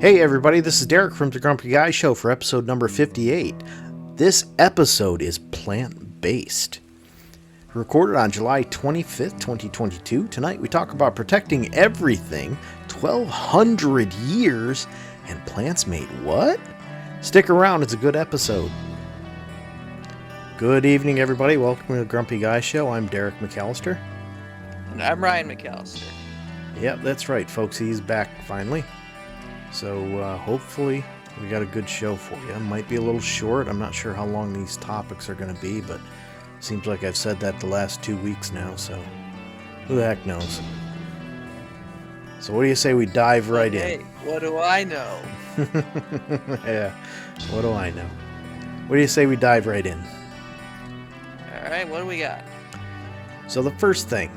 Hey everybody, this is Derek from The Grumpy Guy Show for episode number 58. This episode is plant-based. Recorded on July 25th, 2022. Tonight we talk about protecting everything, 1,200 years, and plants made what? Stick around, it's a good episode. Good evening everybody, welcome to The Grumpy Guy Show. I'm Derek McAllister. And I'm Ryan McAllister. Yep, that's right folks, he's back finally. So hopefully we got a good show for you. Might be a little short. I'm not sure how long these topics are going to be, but it seems like I've said that the last 2 weeks now, so who the heck knows? So what do you say we dive right in? Hey, what do I know? Yeah, what do I know? What do you say we dive right in? Alright, what do we got? So the first thing,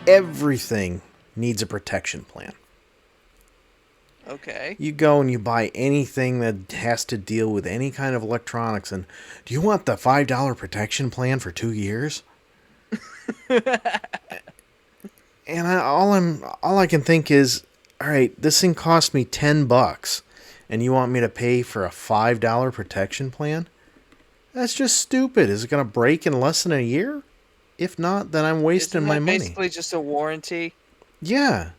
everything needs a protection plan. Okay. You go and you buy anything that has to deal with any kind of electronics, and do you want the $5 protection plan for 2 years? And all I can think is, all right, this thing cost me $10, and you want me to pay for a $5 protection plan? That's just stupid. Is it going to break in less than a year? If not, then I'm wasting my money. Basically just a warranty. Yeah.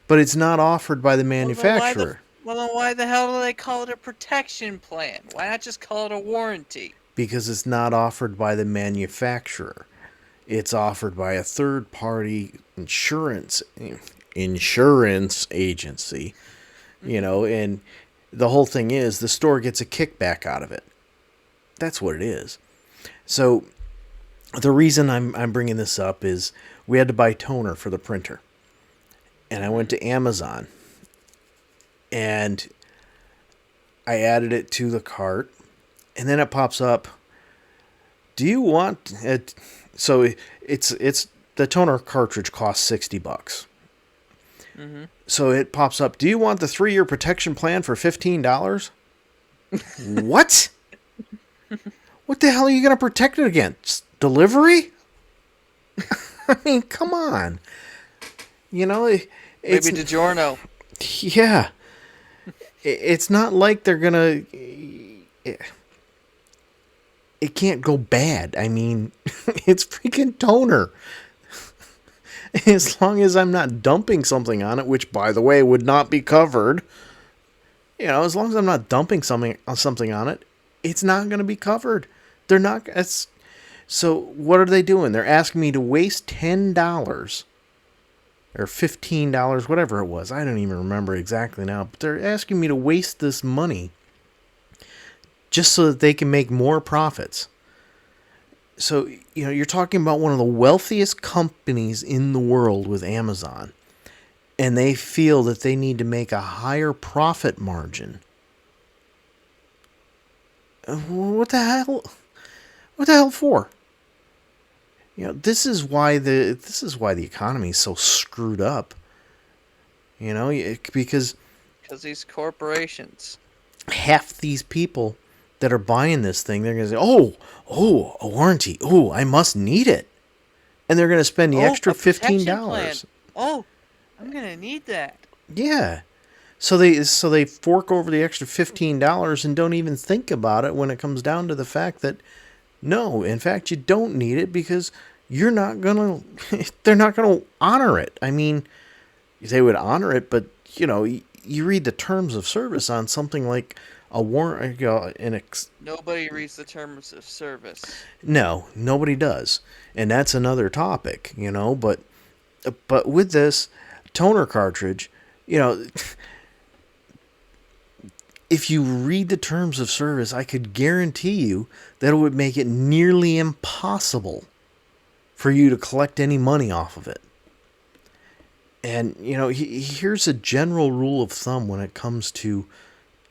But it's not offered by the manufacturer. Well, then why the hell do they call it a protection plan? Why not just call it a warranty? Because it's not offered by the manufacturer. It's offered by a third-party insurance agency. You know, and the whole thing is the store gets a kickback out of it. That's what it is. So the reason I'm bringing this up is we had to buy toner for the printer. And I went to Amazon, and I added it to the cart, and then it pops up, do you want it? So it's the toner cartridge costs $60. Mm-hmm. So it pops up, do you want the 3-year protection plan for $15? What? What the hell are you going to protect it against? Delivery? I mean, come on. You know, it's... Maybe DiGiorno. Yeah. It's not like they're gonna... It can't go bad. I mean, it's freaking toner. As long as I'm not dumping something on it, which, by the way, would not be covered. You know, as long as I'm not dumping something on it, it's not going to be covered. They're not... So, what are they doing? They're asking me to waste $10... or $15, whatever it was. I don't even remember exactly now. But they're asking me to waste this money just so that they can make more profits. So, you know, you're talking about one of the wealthiest companies in the world with Amazon. And they feel that they need to make a higher profit margin. What the hell? What the hell for? You know, this is why the economy is so screwed up. You know, because these corporations. Half these people that are buying this thing, they're going to say, "Oh, a warranty. Oh, I must need it." And they're going to spend the extra $15. Oh, I'm going to need that. Yeah. So they fork over the extra $15 and don't even think about it when it comes down to the fact that no, in fact, you don't need it because they're not going to honor it. I mean, they would honor it, but, you know, you read the terms of service on something like a warrant. Nobody reads the terms of service. No, nobody does. And that's another topic, you know, but with this toner cartridge, you know, if you read the terms of service, I could guarantee you that it would make it nearly impossible for you to collect any money off of it. And, you know, here's a general rule of thumb when it comes to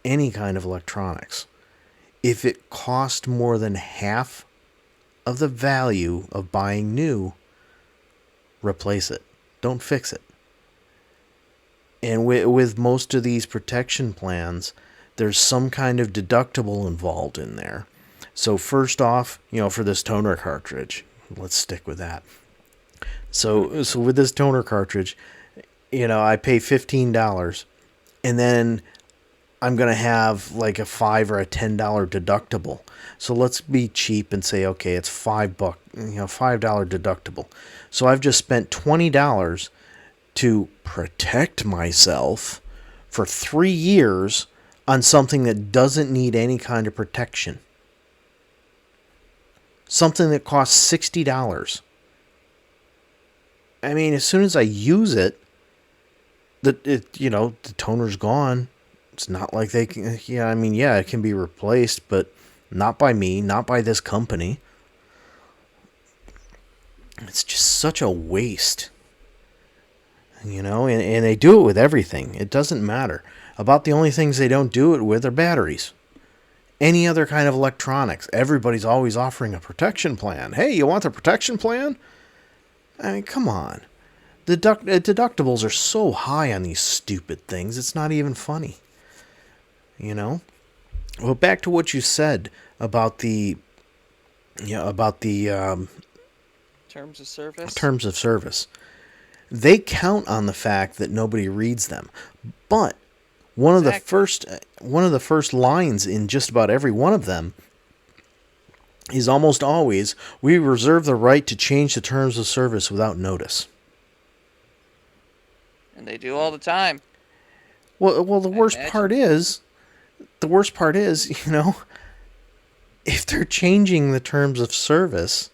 any kind of electronics. If it costs more than half of the value of buying new, replace it. Don't fix it. And with most of these protection plans, there's some kind of deductible involved in there. So first off, you know, for this toner cartridge, let's stick with that. So with this toner cartridge, you know, I pay $15. and then I'm going to have like a $5 or a $10 deductible. So let's be cheap and say, okay, it's $5, $5 deductible. So I've just spent $20 to protect myself for 3 years on something that doesn't need any kind of protection. Something that costs $60. I mean, as soon as I use it, the toner's gone. It's not like they can, it can be replaced, but not by me, not by this company. It's just such a waste. And they do it with everything. It doesn't matter. About the only things they don't do it with are batteries. Any other kind of electronics. Everybody's always offering a protection plan. Hey, you want the protection plan? I mean, come on. The deductibles are so high on these stupid things, it's not even funny. Well, back to what you said about the terms of service. Terms of service. They count on the fact that nobody reads them, but one of the first lines in just about every one of them is almost always, "We reserve the right to change the terms of service without notice." And they do all the time. Well, the worst part is, if they're changing the terms of service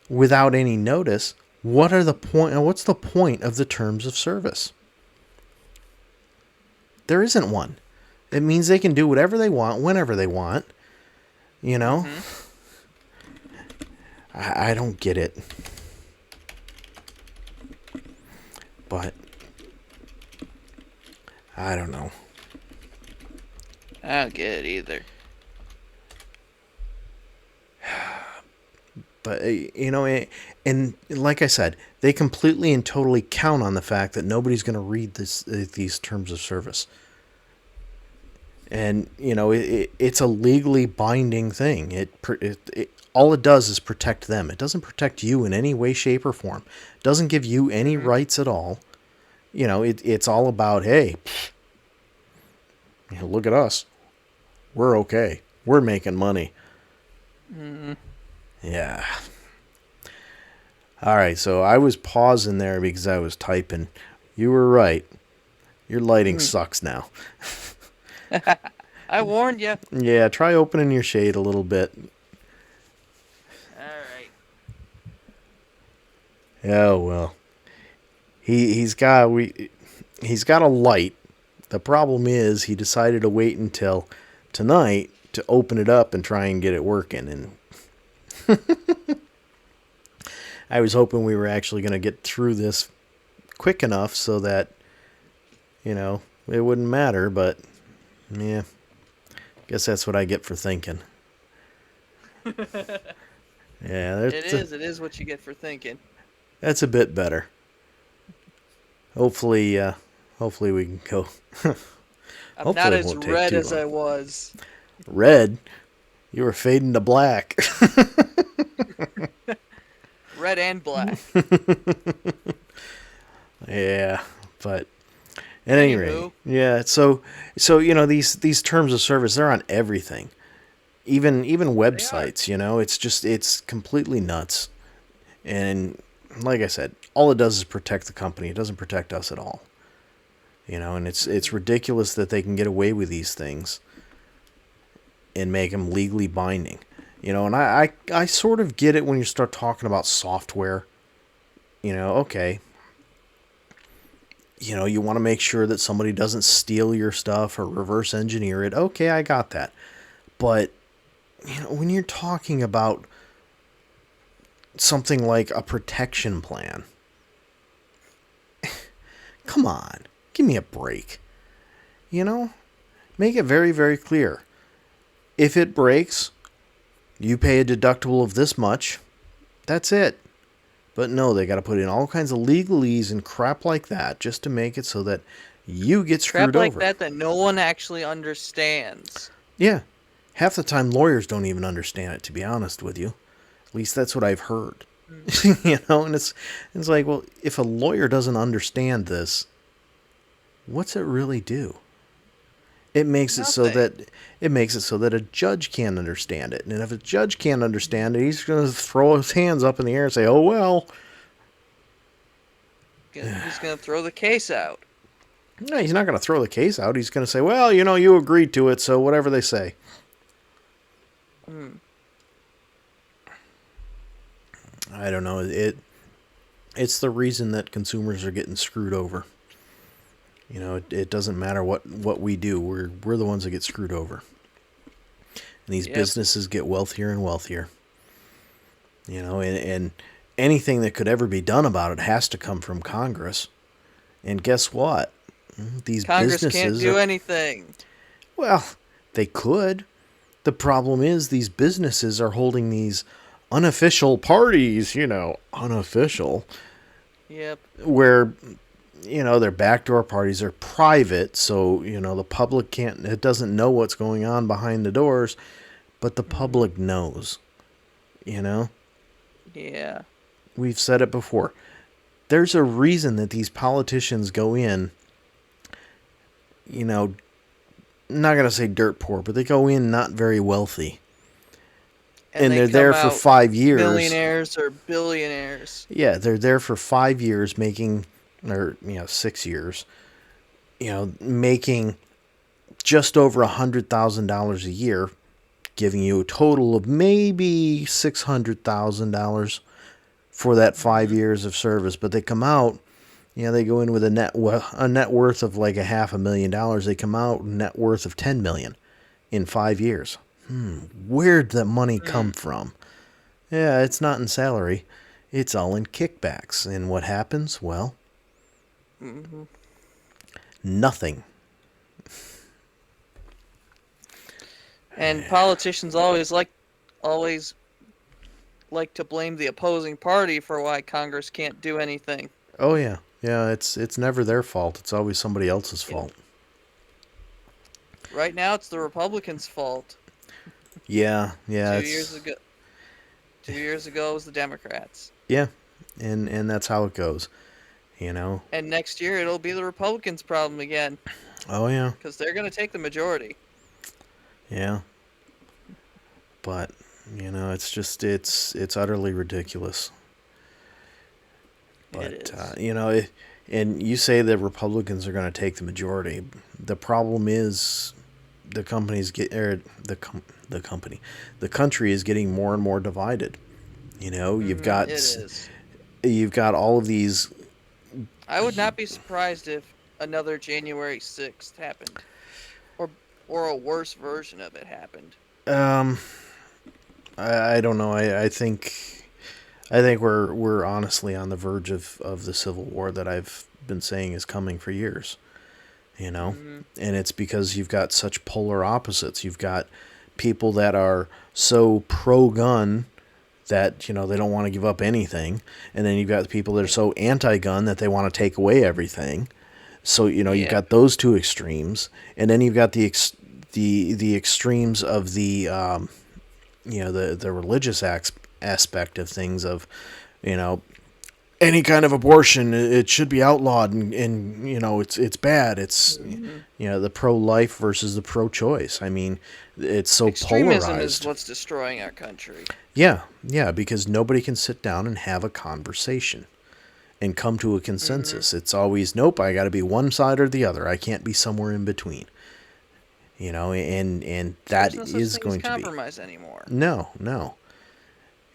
without any notice, what's the point of the terms of service? There isn't one. It means they can do whatever they want, whenever they want. Mm-hmm. I don't get it. But I don't know. I don't get it either. But, and like I said, they completely and totally count on the fact that nobody's going to read these terms of service. And, it's a legally binding thing. All it does is protect them. It doesn't protect you in any way, shape, or form. It doesn't give you any rights at all. It's all about, hey, look at us. We're okay. We're making money. Mm-hmm. Yeah. All right, so I was pausing there because I was typing. You were right. Your lighting sucks now. I warned you. Yeah, try opening your shade a little bit. All right. Oh well. He's got a light. The problem is he decided to wait until tonight to open it up and try and get it working, and I was hoping we were actually going to get through this quick enough so that, it wouldn't matter, but, yeah, guess that's what I get for thinking. Yeah, it is what you get for thinking. That's a bit better. Hopefully we can go. I'm not as red as I was. Red? You were fading to black. Red and black. Yeah, but at any rate, yeah. So these terms of service, they're on everything, even websites. It's completely nuts. And like I said, all it does is protect the company. It doesn't protect us at all. And it's ridiculous that they can get away with these things and make them legally binding. And I sort of get it when you start talking about software. Okay. You want to make sure that somebody doesn't steal your stuff or reverse engineer it. Okay, I got that. But, when you're talking about something like a protection plan, come on, give me a break. Make it very, very clear. If it breaks, you pay a deductible of this much. That's it. But no, they got to put in all kinds of legalese and crap like that just to make it so that you get screwed over. Crap like that no one actually understands. Yeah. Half the time lawyers don't even understand it, to be honest with you. At least that's what I've heard. And it's like, well, if a lawyer doesn't understand this, what's it really do? It makes Nothing. it makes it so that a judge can't understand it. And if a judge can't understand it, he's going to throw his hands up in the air and say, "Oh well." He's gonna throw the case out. No, he's not going to throw the case out. He's going to say, "Well, you know, you agreed to it, so whatever they say." Hmm. I don't know. It's the reason that consumers are getting screwed over. You know, it doesn't matter what we do. We're the ones that get screwed over. And these Yep. businesses get wealthier and wealthier. You know, and anything that could ever be done about it has to come from Congress. And guess what? These Congress can't businesses do are, anything. well, they could. The problem is these businesses are holding these unofficial parties, you know, unofficial, Yep. where, you know, their backdoor parties are private, so, you know, the public can't, it doesn't know what's going on behind the doors, but the public knows, you know? Yeah. We've said it before. There's a reason that these politicians go in, you know, I'm not going to say dirt poor, but they go in not very wealthy. And They they're come there for out 5 years. millionaires or billionaires. Yeah, they're there for 5 years making, or, you know, 6 years, you know, making just over $100,000 a year, giving you a total of maybe $600,000 for that 5 years of service. But they come out, you know, they go in with a net worth of like $500,000. They come out net worth of $10 million in 5 years. Where'd that money come from? Yeah, it's not in salary. It's all in kickbacks. And what happens? Well, nothing. And politicians always like to blame the opposing party for why Congress can't do anything. Oh yeah, yeah. It's never their fault. It's always somebody else's fault. Right now, it's the Republicans' fault. Yeah, yeah. 2 years ago, 2 years ago it was the Democrats, Yeah, and that's how it goes. You know. and next year it'll be the Republicans' problem again Oh yeah, because they're going to take the majority. yeah. But you know, it's just it's utterly ridiculous. It But is. you know, and you say the Republicans are going to take the majority. The problem is the companies get or the company, the country is getting more and more divided. You know, It is. you've got all of these. I would not be surprised if another January 6th happened, or a worse version of it happened. Um, I don't know. I think we're honestly on the verge of the civil war that I've been saying is coming for years. You know, and it's because you've got such polar opposites. You've got people that are so pro-gun that, you know, they don't want to give up anything, and then you've got the people that are so anti-gun that they want to take away everything. So, you know, you've Yeah. got those two extremes, and then you've got the extremes of the you know, the religious aspect of things, of, you know, any kind of abortion, it should be outlawed, and you know, it's bad. It's, you know, the pro-life versus the pro-choice. I mean, it's so Extremism polarized. is what's destroying our country. Yeah, yeah, because nobody can sit down and have a conversation and come to a consensus. It's always, nope, I got to be one side or the other. I can't be somewhere in between. You know, and that There's no is such thing going as to be. compromise anymore. No, no.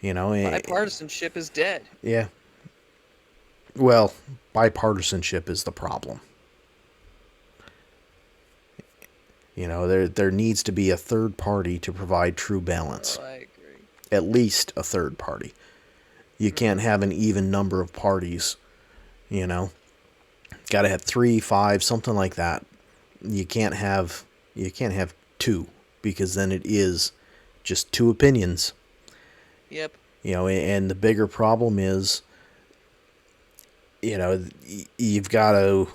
You know, Bipartisanship is dead. yeah. Well, bipartisanship is the problem. You know, there needs to be a third party to provide true balance. Oh, I agree. At least a third party. You can't have an even number of parties, you know. Got to have 3, 5, something like that. You can't have two, because then it is just two opinions. Yep. You know, and the bigger problem is, you know, you've got to.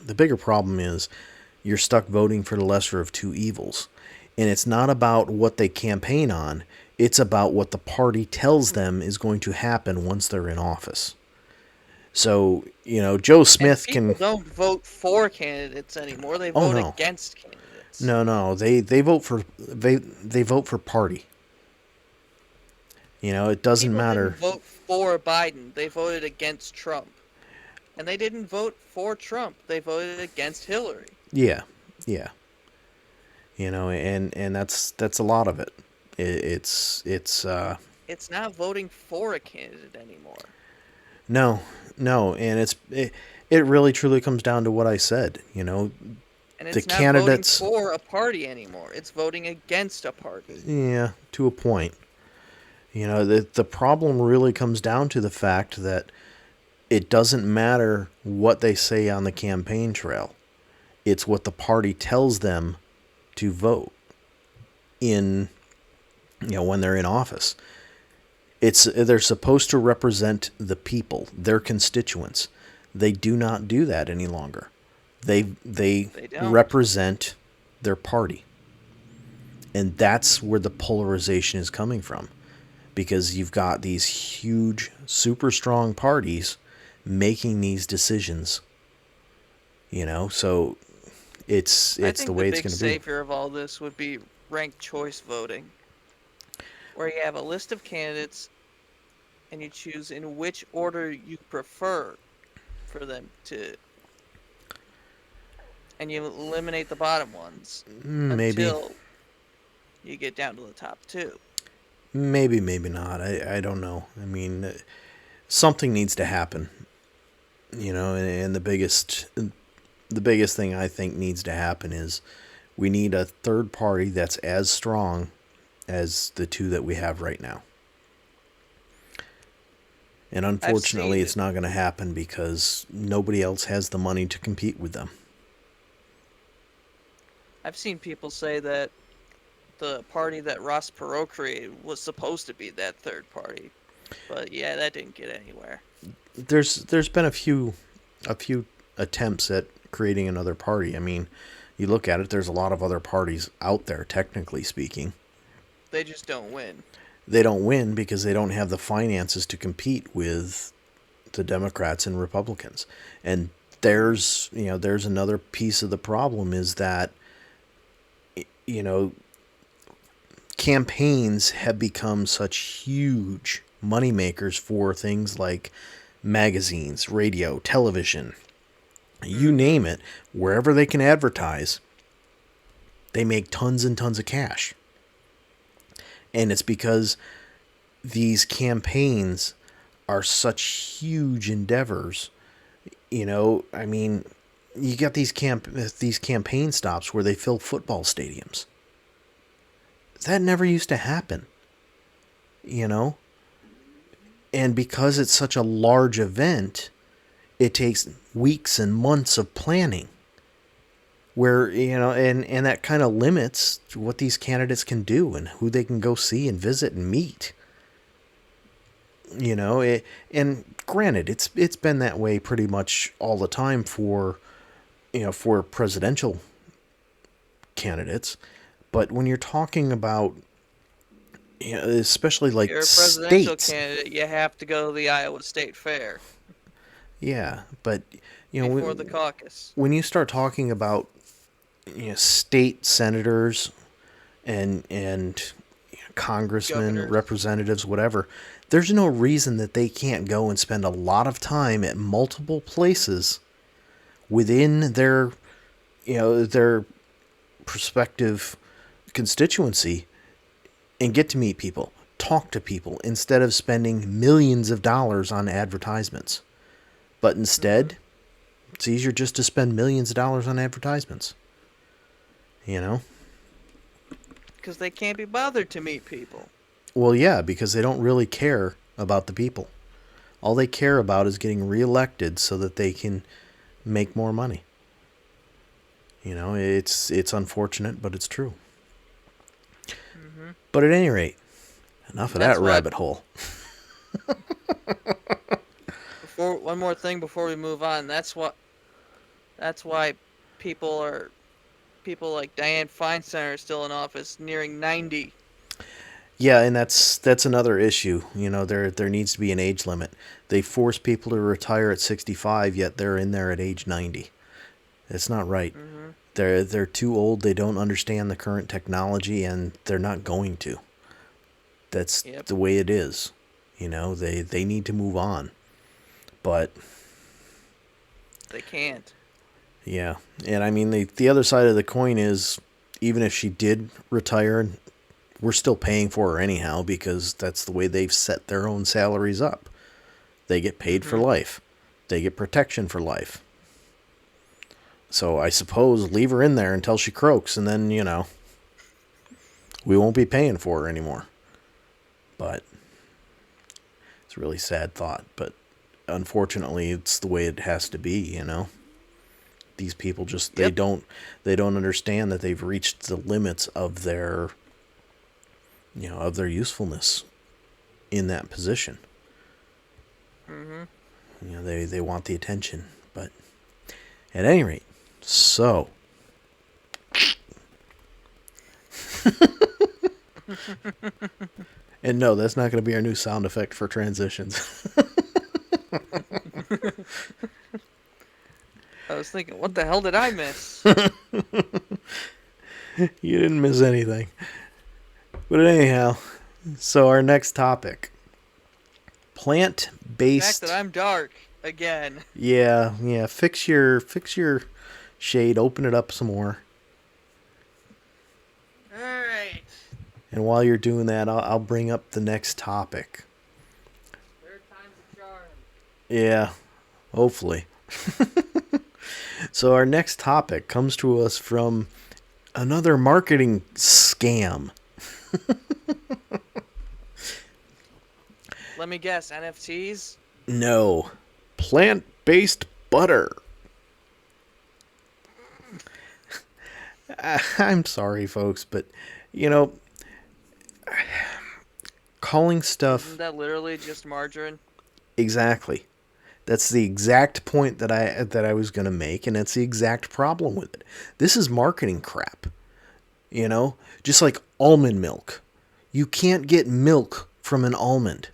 The bigger problem is you're stuck voting for the lesser of two evils. And it's not about what they campaign on, it's about what the party tells them is going to happen once they're in office. So, Joe And Smith people can. don't vote for candidates anymore. They Oh vote no, against candidates. no. They vote for they vote for party. It doesn't People didn't matter. vote for Biden. They voted against Trump. And they didn't vote for Trump. They voted against Hillary. Yeah, yeah. And that's a lot of it. It's It's not voting for a candidate anymore. no, no, and it really truly comes down to what I said. And The it's not voting candidates. for a party anymore. It's voting against a party. Yeah, to a point. The problem really comes down to the fact that it doesn't matter what they say on the campaign trail. It's what the party tells them to vote in, when they're in office. They're supposed to represent the people, their constituents. They do not do that any longer. They They don't. represent their party. And that's where the polarization is coming from. Because you've got these huge, super strong parties making these decisions. So it's I the think the way it's big going to be. savior of all this would be ranked choice voting, where you have a list of candidates and you choose in which order you prefer for them to, and you eliminate the bottom ones Maybe, until you get down to the top two. maybe not. I don't know. I mean, something needs to happen. And the biggest thing I think needs to happen is we need a third party that's as strong as the two that we have right now. And unfortunately, it's not going to happen because nobody else has the money to compete with them. I've seen people say that the party that Ross Perot created was supposed to be that third party, but yeah, that didn't get anywhere. There's been a few attempts at creating another party. I mean, you look at it, there's a lot of other parties out there, technically speaking. They just don't win. They don't win because they don't have the finances to compete with the Democrats and Republicans. And there's another piece of the problem is that campaigns have become such huge moneymakers for things like magazines, radio, television, you name it. Wherever they can advertise, they make tons and tons of cash. And it's because these campaigns are such huge endeavors. I mean, you got these campaign stops where they fill football stadiums. That never used to happen. And because it's such a large event, it takes weeks and months of planning. Where, and that kind of limits what these candidates can do and who they can go see and visit and meet. And granted, it's been that way pretty much all the time for presidential candidates. But when you're talking about, especially like You're a presidential states, candidate, you have to go to the Iowa State Fair yeah, but before the caucus. when you start talking about state senators and congressmen, Governors. representatives, whatever, there's no reason that they can't go and spend a lot of time at multiple places within their prospective constituency and get to meet people, talk to people, instead of spending millions of dollars on advertisements. But instead, it's easier just to spend millions of dollars on advertisements. Because they can't be bothered to meet people. Well, yeah, because they don't really care about the people. All they care about is getting reelected so that they can make more money. It's unfortunate, but it's true. Mm-hmm. But at any rate, enough of that rabbit hole. One more thing before we move on. That's why people like Dianne Feinstein are still in office, nearing 90. Yeah, and that's another issue. There needs to be an age limit. They force people to retire at 65, yet they're in there at age 90. It's not right. Mm-hmm. They're too old. They don't understand the current technology, and they're not going to. That's Yep. the way it is. They need to move on. But They can't. yeah, and I mean the other side of the coin is, even if she did retire, we're still paying for her anyhow, because that's the way they've set their own salaries up. They get paid for Mm-hmm. life. They get protection for life. So I suppose leave her in there until she croaks, and then, we won't be paying for her anymore. But it's a really sad thought. But unfortunately, it's the way it has to be. These people just Yep. they don't understand that they've reached the limits of their usefulness in that position. Mm-hmm. They want the attention. But at any rate, so and no, that's not going to be our new sound effect for transitions. I was thinking, what the hell did I miss? You didn't miss anything. But anyhow, so our next topic. The Plant-based. fact that I'm dark again. Yeah. Fix your shade, open it up some more. Alright. And while you're doing that, I'll bring up the next topic. Third time's a charm. Yeah, hopefully. So our next topic comes to us from another marketing scam. Let me guess, NFTs? No. Plant-based butter. I'm sorry, folks, but, calling stuff... Isn't that literally just margarine? Exactly. That's the exact point that I was going to make, and that's the exact problem with it. This is marketing crap. Just like almond milk. You can't get milk from an almond.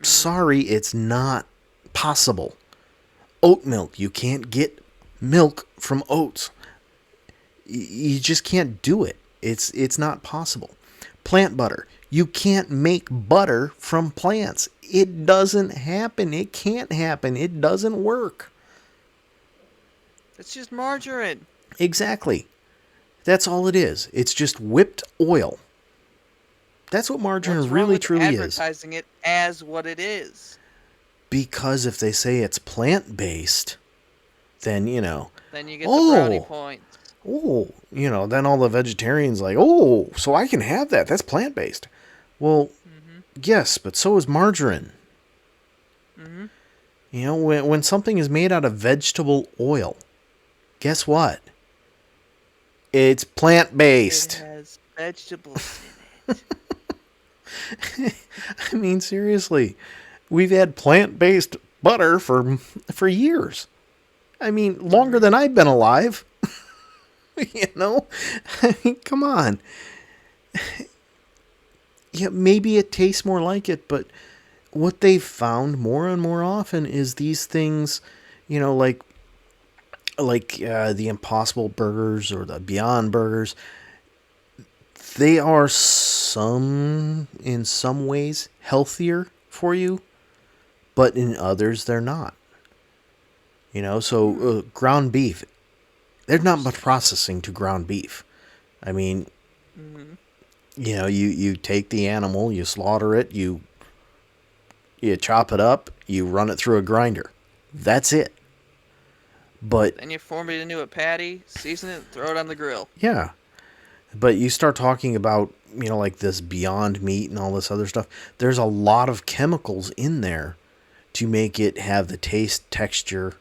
Sorry, it's not possible. Oat milk. You can't get milk from oats. You just can't do it. It's not possible. Plant butter. You can't make butter from plants. It doesn't happen. It can't happen. It doesn't work. It's just margarine. Exactly. That's all it is. It's just whipped oil. That's what margarine What's wrong really with truly is. advertising it as what it is? Because if they say it's plant-based, then, Then you get the brownie points. then all the vegetarians like, oh, so I can have that. That's plant-based. Well, yes, but so is margarine. Mm-hmm. When something is made out of vegetable oil, guess what? It's It plant-based. has vegetables in it. I mean, seriously. We've had plant-based butter for years. I mean, longer than I've been alive. I mean, come on. Yeah, maybe it tastes more like it, but what they've found more and more often is these things, like the Impossible Burgers or the Beyond Burgers. They are in some ways healthier for you, but in others they're not. So ground beef, there's not much processing to ground beef. I mean, Mm-hmm. you take the animal, you slaughter it, you chop it up, you run it through a grinder. That's it. But Then you form it into a patty, season it, throw it on the grill. yeah. But you start talking about, like this Beyond Meat and all this other stuff. There's a lot of chemicals in there to make it have the taste, texture,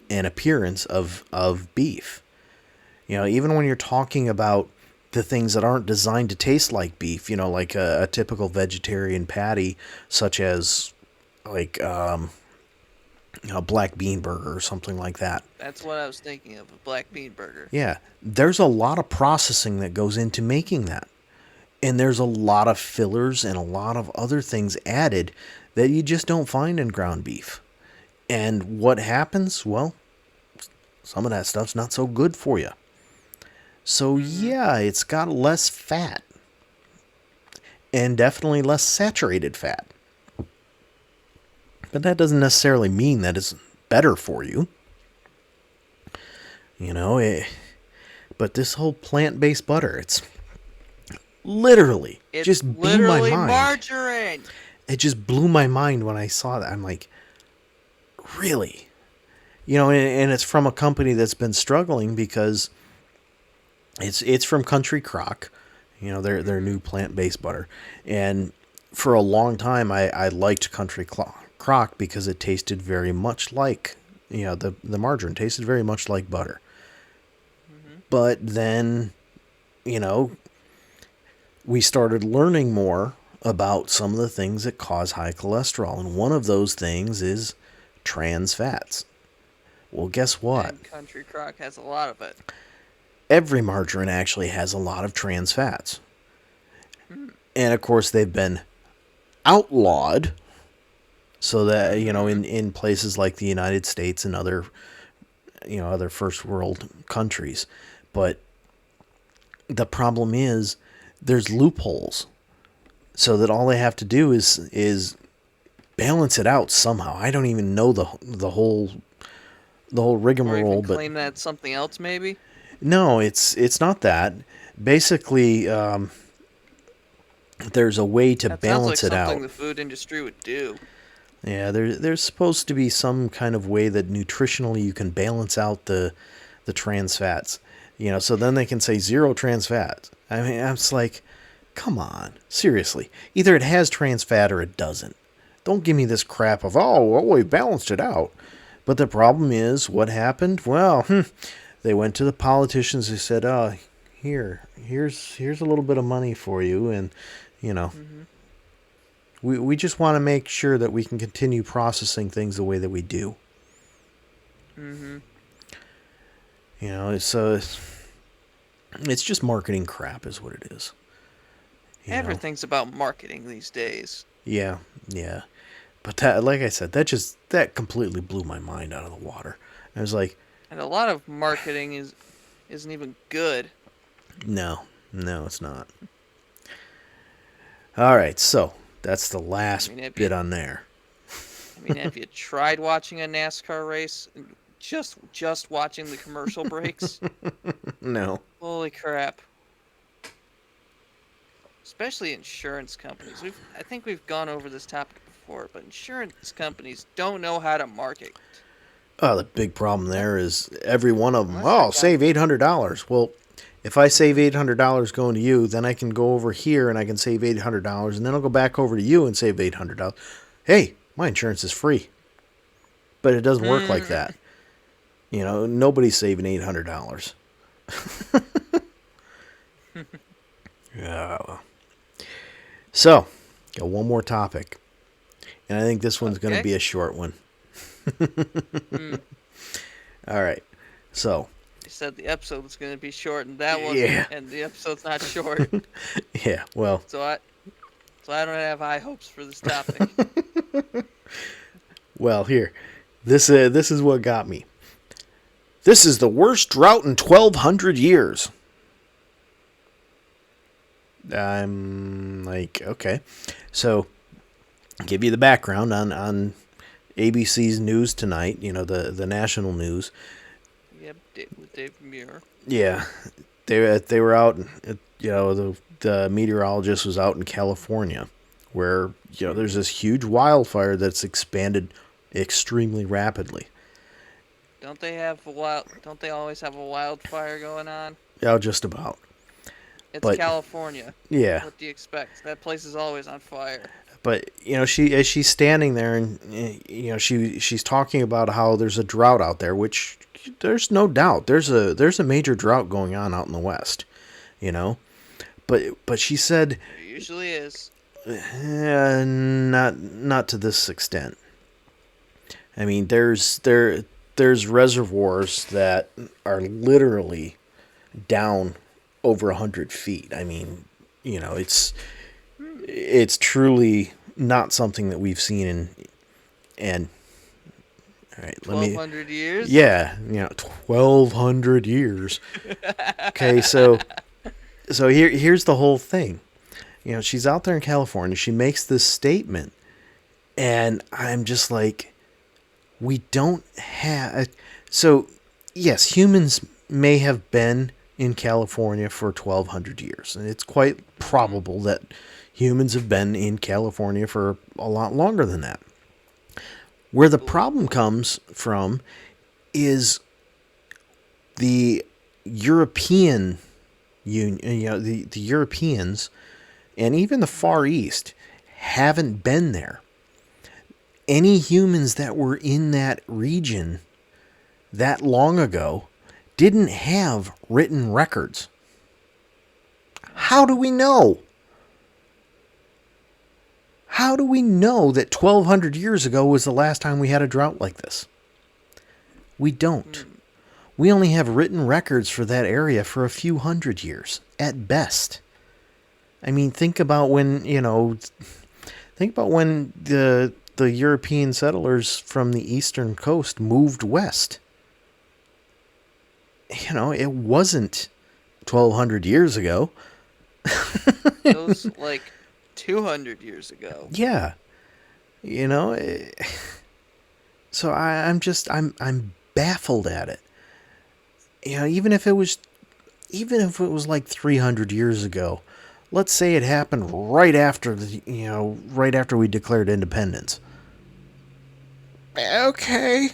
and appearance of beef. Even when you're talking about the things that aren't designed to taste like beef, like a typical vegetarian patty, such as like a black bean burger or something like that. That's what I was thinking of, a black bean burger. Yeah, there's a lot of processing that goes into making that. And there's a lot of fillers and a lot of other things added that you just don't find in ground beef. And what happens? Well, some of that stuff's not so good for you. So yeah, it's got less fat. And definitely less saturated fat. But that doesn't necessarily mean that it's better for you. But this whole plant-based butter, it's literally just blew my mind. Margarine. It just blew my mind when I saw that. I'm like, really? And it's from a company that's been struggling because it's from Country Crock, their new plant-based butter. And for a long time, I liked Country Crock because it tasted very much like, the margarine tasted very much like butter. But then, we started learning more about some of the things that cause high cholesterol. And one of those things is trans fats. Well, guess what? And Country Crock has a lot of it. Every margarine actually has a lot of trans fats. And of course, they've been outlawed so that, in places like the United States and other first world countries. But the problem is there's loopholes, so that all they have to do is balance it out somehow. I don't even know the whole rigmarole. Or even claim that it's something else, maybe. No, it's not that. Basically, there's a way to balance it out. Sounds like something the food industry would do. Yeah, there's supposed to be some kind of way that nutritionally you can balance out the trans fats. So then they can say 0 trans fats. I mean, I'm just like, come on, seriously. Either it has trans fat or it doesn't. Don't give me this crap of, we balanced it out. But the problem is, what happened? Well, they went to the politicians. They said, here's a little bit of money for you. And, we just want to make sure that we can continue processing things the way that we do. So it's just marketing crap is what it is. Everything's about marketing these days. Yeah. But that, like I said, that completely blew my mind out of the water. I was like... And a lot of marketing isn't even good. No, it's not. All right, so that's the last bit on there. Have you tried watching a NASCAR race? Just watching the commercial breaks? No. Holy crap. Especially insurance companies. I think we've gone over this topic before, but insurance companies don't know how to market. Oh, the big problem there is every one of them, save $800. Well, if I save $800 going to you, then I can go over here and I can save $800, and then I'll go back over to you and save $800. Hey, my insurance is free. But it doesn't work like that. Nobody's saving $800. Yeah. So, got one more topic. And I think this one's going to be a short one. All right. So. You said the episode was going to be short, and that one, and the episode's not short. Yeah, well. So I don't have high hopes for this topic. Well, here. This is what got me. This is the worst drought in 1,200 years. I'm like, okay. So, give you the background on ABC's news tonight, the national news. Yep, with Dave Muir. Yeah. They were out, the meteorologist was out in California where, there's this huge wildfire that's expanded extremely rapidly. Don't they always have a wildfire going on? Yeah, just about. It's California. Yeah. What do you expect? That place is always on fire. But as she's standing there and she's talking about how there's a drought out there, which there's no doubt there's a major drought going on out in the West, But she said it usually is. Not to this extent. I mean, there's reservoirs that are literally down over 100 feet. I mean, It's truly not something that we've seen and all right, let me 1,200 years? yeah, 1200 years. Okay, so here's the whole thing. She's out there in California. She makes this statement, and I'm just like, we don't have. So, yes, humans may have been in California for 1,200 years, and it's quite probable that humans have been in California for a lot longer than that. Where the problem comes from is the European Union, the Europeans, and even the Far East haven't been there. Any humans that were in that region that long ago didn't have written records. How do we know? How do we know that 1,200 years ago was the last time we had a drought like this? We don't. We only have written records for that area for a few hundred years, at best. I mean, think about when the European settlers from the eastern coast moved west. It wasn't 1,200 years ago. It was like 200 years ago. Yeah. So I'm baffled at it. Even if it was like 300 years ago, let's say it happened right after we declared independence. Okay.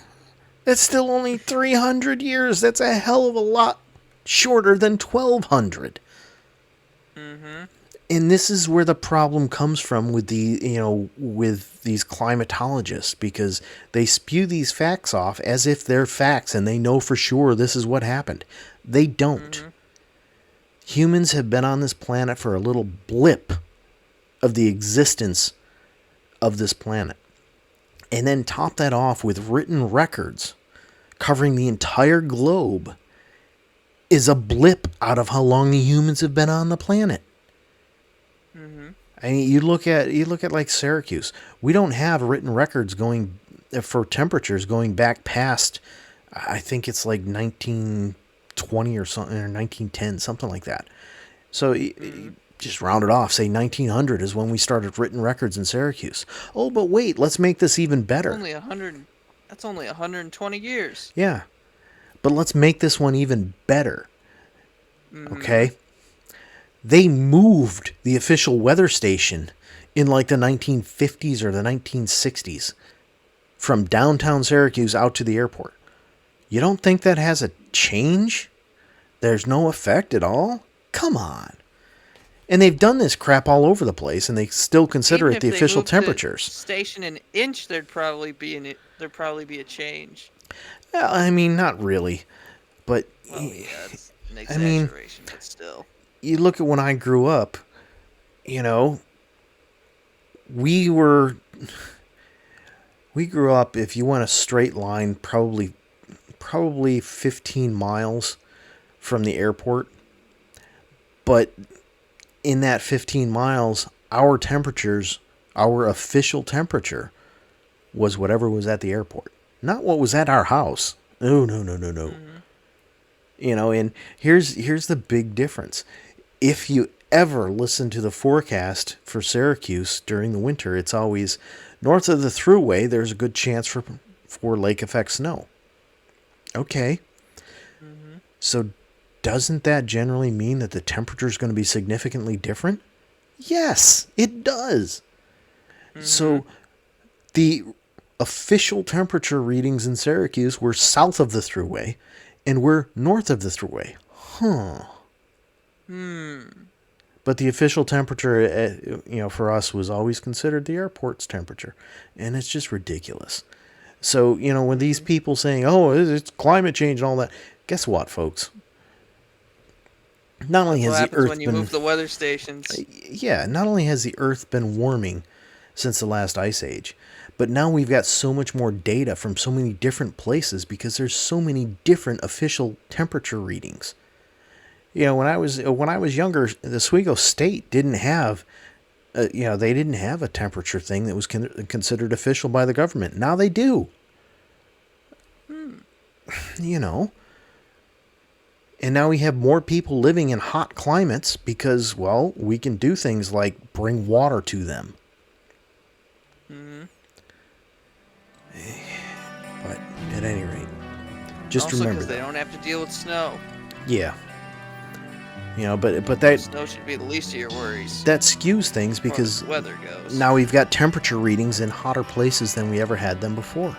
That's still only 300 years. That's a hell of a lot shorter than 1,200. Mm-hmm. And this is where the problem comes from with with these climatologists, because they spew these facts off as if they're facts and they know for sure this is what happened. They don't. Mm-hmm. Humans have been on this planet for a little blip of the existence of this planet. And then top that off with written records covering the entire globe is a blip out of how long the humans have been on the planet. Mm-hmm. I mean, you look at like Syracuse. We don't have written records going for temperatures going back past, I think it's like 1920 or something, or 1910, something like that. So just round it off. Say 1900 is when we started written records in Syracuse. Oh, but wait, let's make this even better. That's only 120 years. Yeah, but let's make this one even better. Mm-hmm. Okay. They moved the official weather station in like the 1950s or the 1960s from downtown Syracuse out to the airport. You don't think that has a change? There's no effect at all? Come on. And they've done this crap all over the place, and they still consider it the official temperatures. The station an inch, there'd probably be a change. Well, I mean, not really, but yeah, it's an exaggeration, but still. You look at when I grew up, we grew up, if you went a straight line, probably 15 miles from the airport. But in that 15 miles, our official temperature was whatever was at the airport, not what was at our house. No. Mm-hmm. And here's the big difference. If you ever listen to the forecast for Syracuse during the winter, it's always north of the thruway, there's a good chance for lake effect snow. Okay. Mm-hmm. So doesn't that generally mean that the temperature is going to be significantly different? Yes, it does. Mm-hmm. So the official temperature readings in Syracuse were south of the thruway, and we're north of the thruway. Huh. But the official temperature, for us was always considered the airport's temperature. And it's just ridiculous. So, when these people saying, oh, it's climate change and all that, guess what, folks? Not only has the Earth when you move the weather stations. Yeah, not only has the Earth been warming since the last ice age, but now we've got so much more data from so many different places because there's so many different official temperature readings. when I was younger, the Oswego State didn't have, they didn't have a temperature thing that was considered official by the government. Now they do. You know. And now we have more people living in hot climates because, well, we can do things like bring water to them. But at any rate, just also remember because they don't have to deal with snow. Yeah. But that Snow should be the least of your worries. that skews things as because weather goes. now we've got temperature readings in hotter places than we ever had them before.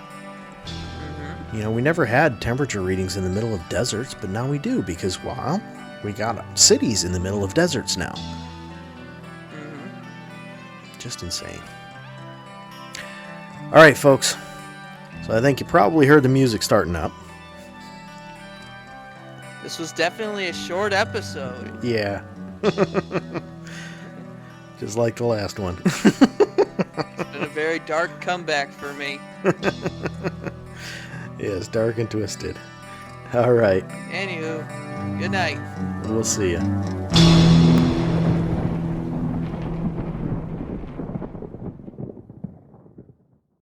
We never had temperature readings in the middle of deserts, but now we do because, well, we got cities in the middle of deserts now. Just insane. All right, folks. So I think you probably heard the music starting up. This was definitely a short episode. Yeah. Just like the last one. It's been a very dark comeback for me. Yes, dark and twisted. All right. Anywho, good night. We'll see you.